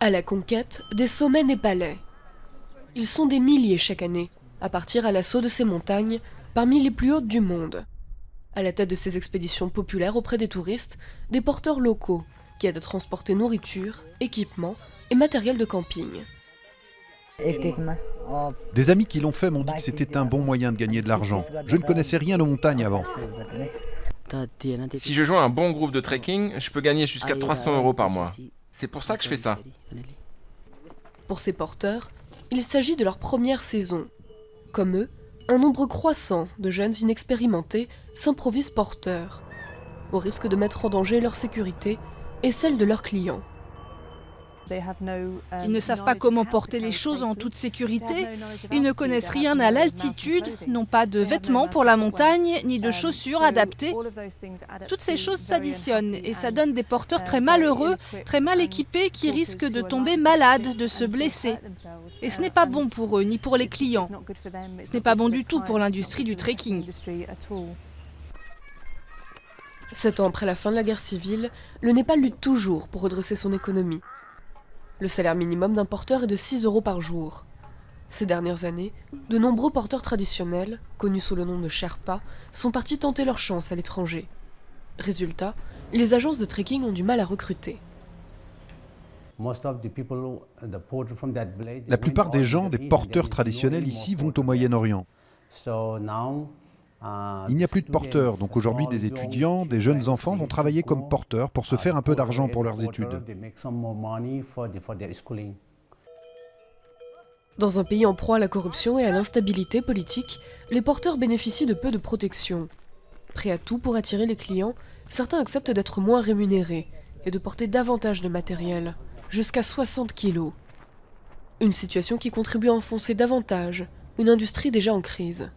À la conquête des sommets népalais. Ils sont des milliers chaque année à partir à l'assaut de ces montagnes, parmi les plus hautes du monde. À la tête de ces expéditions populaires auprès des touristes, des porteurs locaux qui aident à transporter nourriture, équipements et matériel de camping. Des amis qui l'ont fait m'ont dit que c'était un bon moyen de gagner de l'argent. Je ne connaissais rien aux montagnes avant. Si je joins un bon groupe de trekking, je peux gagner jusqu'à 300 € par mois. C'est pour ça que je fais ça. Pour ces porteurs, il s'agit de leur première saison. Comme eux, un nombre croissant de jeunes inexpérimentés s'improvisent porteurs, au risque de mettre en danger leur sécurité et celle de leurs clients. Ils ne savent pas comment porter les choses en toute sécurité, ils ne connaissent rien à l'altitude, n'ont pas de vêtements pour la montagne, ni de chaussures adaptées. Toutes ces choses s'additionnent et ça donne des porteurs très malheureux, très mal équipés qui risquent de tomber malades, de se blesser. Et ce n'est pas bon pour eux, ni pour les clients. Ce n'est pas bon du tout pour l'industrie du trekking. 7 ans après la fin de la guerre civile, le Népal lutte toujours pour redresser son économie. Le salaire minimum d'un porteur est de 6 € par jour. Ces dernières années, de nombreux porteurs traditionnels, connus sous le nom de Sherpa, sont partis tenter leur chance à l'étranger. Résultat, les agences de trekking ont du mal à recruter. La plupart des gens, des porteurs traditionnels ici, vont au Moyen-Orient. Il n'y a plus de porteurs, donc aujourd'hui des étudiants, des jeunes enfants vont travailler comme porteurs pour se faire un peu d'argent pour leurs études. Dans un pays en proie à la corruption et à l'instabilité politique, les porteurs bénéficient de peu de protection. Prêts à tout pour attirer les clients, certains acceptent d'être moins rémunérés et de porter davantage de matériel, jusqu'à 60 kilos. Une situation qui contribue à enfoncer davantage une industrie déjà en crise.